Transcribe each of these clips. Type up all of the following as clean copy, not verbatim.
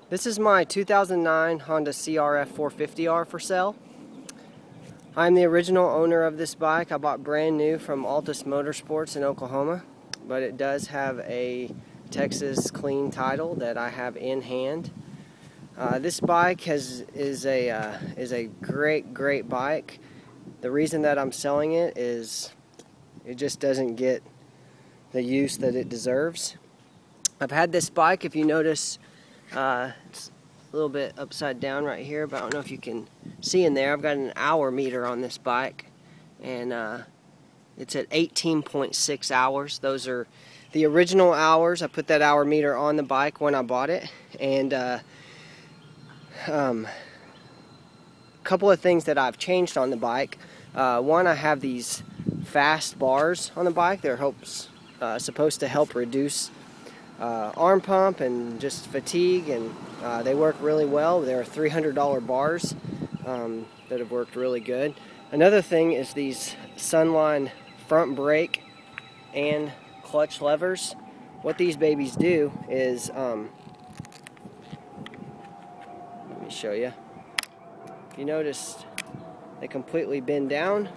This is my 2009 Honda CRF 450R for sale. I'm the original owner of this bike. I bought brand new from Altus Motorsports in Oklahoma, but it does have a Texas clean title that I have in hand. This bike is a great bike. The reason that I'm selling it is it just doesn't get the use that it deserves. I've had this bike, if you notice, it's a little bit upside down right here, but I don't know if you can see in there. I've got an hour meter on this bike, and it's at 18.6 hours. Those are the original hours. I put that hour meter on the bike when I bought it, and a couple of things that I've changed on the bike. One, I have these fast bars on the bike. They're supposed to help reduce arm pump and just fatigue, and they work really well. They're $300 bars that have worked really good. Another thing is these Sunline front brake and clutch levers. What these babies do is, let me show you. If you notice, they completely bend down.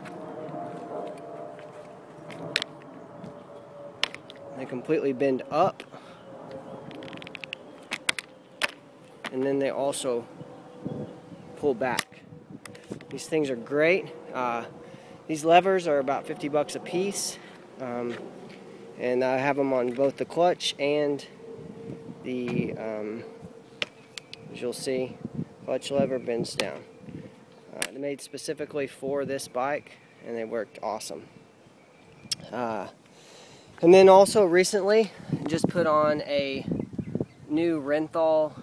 They completely bend up. And then they also pull back. These things are great. These levers are about 50 bucks a piece, and I have them on both the clutch and the, as you'll see, clutch lever bends down. They're made specifically for this bike, and they worked awesome. And then also recently, just put on a new Renthal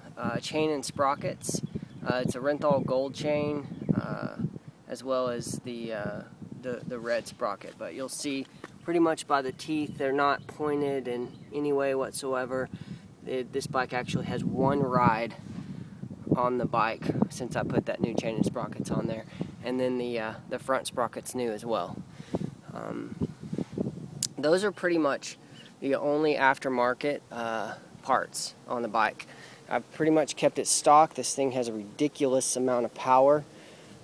chain and sprockets. It's a Renthal gold chain, as well as the red sprocket. But you'll see pretty much by the teeth, they're not pointed in any way whatsoever. This bike actually has one ride on the bike since I put that new chain and sprockets on there. And then the front sprocket's new as well. Those are pretty much the only aftermarket parts on the bike. I've pretty much kept it stock. This thing has a ridiculous amount of power,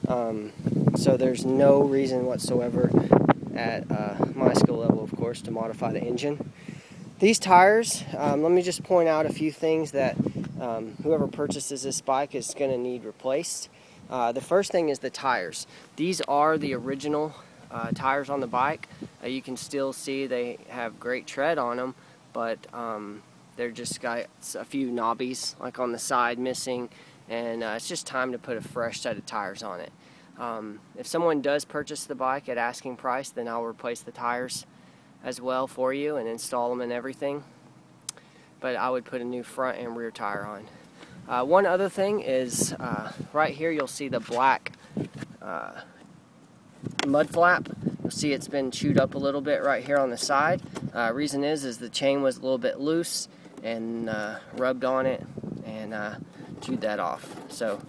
so there's no reason whatsoever at my skill level, of course, to modify the engine. These tires, let me just point out a few things that whoever purchases this bike is going to need replaced. The first thing is the tires. These are the original tires on the bike. You can still see they have great tread on them, but they're just got a few knobbies like on the side missing, and it's just time to put a fresh set of tires on it. If someone does purchase the bike at asking price, then I'll replace the tires as well for you and install them and everything, but I would put a new front and rear tire on. One other thing is right here you'll see the black mud flap. You'll see it's been chewed up a little bit right here on the side. Reason is the chain was a little bit loose and rubbed on it and chewed that off. So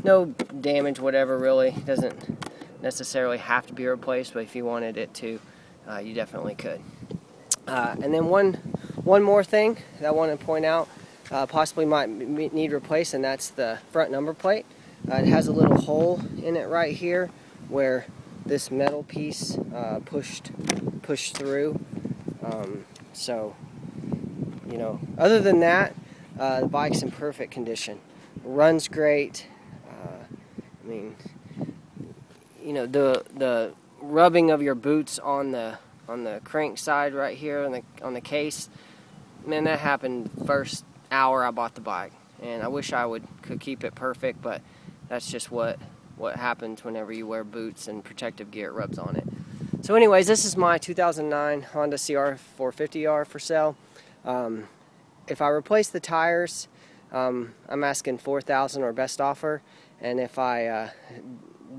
no damage, whatever, really. It doesn't necessarily have to be replaced, but if you wanted it to, you definitely could. And then one more thing that I want to point out, possibly might need replaced, and that's the front number plate. It has a little hole in it right here where this metal piece pushed through. So, you know, other than that, the bike's in perfect condition. Runs great. I mean, you know, the rubbing of your boots on the crank side right here on the case, man, that happened first hour I bought the bike, and I wish I could keep it perfect, but that's just what happens whenever you wear boots and protective gear. It rubs on it. So anyways, this is my 2009 Honda CRF 450R for sale. If I replace the tires, I'm asking $4,000 or best offer, and if I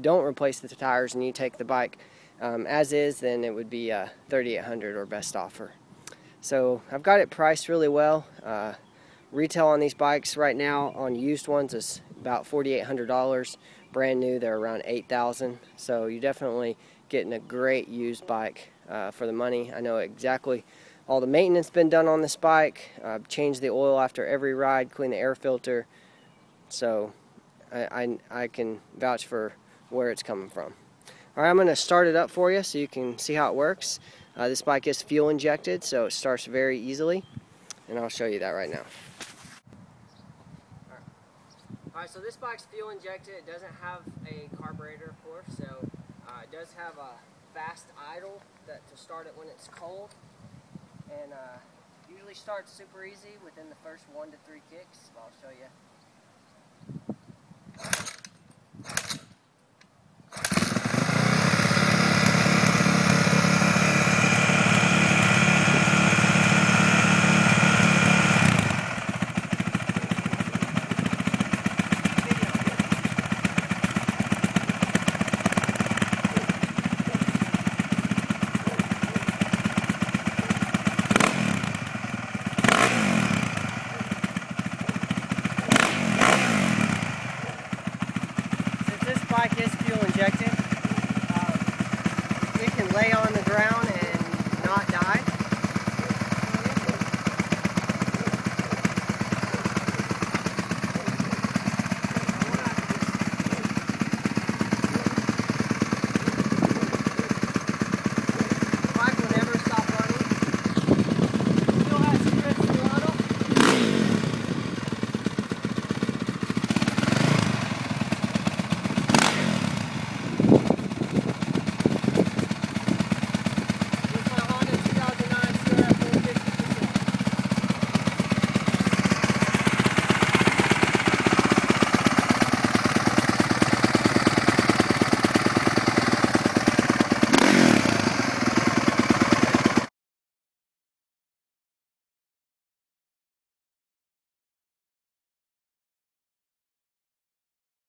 don't replace the tires and you take the bike as is, then it would be $3,800 or best offer. So I've got it priced really well. Retail on these bikes right now on used ones is about $4,800. Brand new, they're around $8,000. So you're definitely getting a great used bike for the money. I know exactly all the maintenance been done on this bike. I've changed the oil after every ride, cleaned the air filter, So I can vouch for where it's coming from. Alright, I'm going to start it up for you so you can see how it works. This bike is fuel injected, so it starts very easily, and I'll show you that right now. Alright, so this bike's fuel injected. It doesn't have a carburetor, of course, so it does have a fast idle to start it when it's cold, and usually starts super easy within the first 1 to 3 kicks. I'll show you.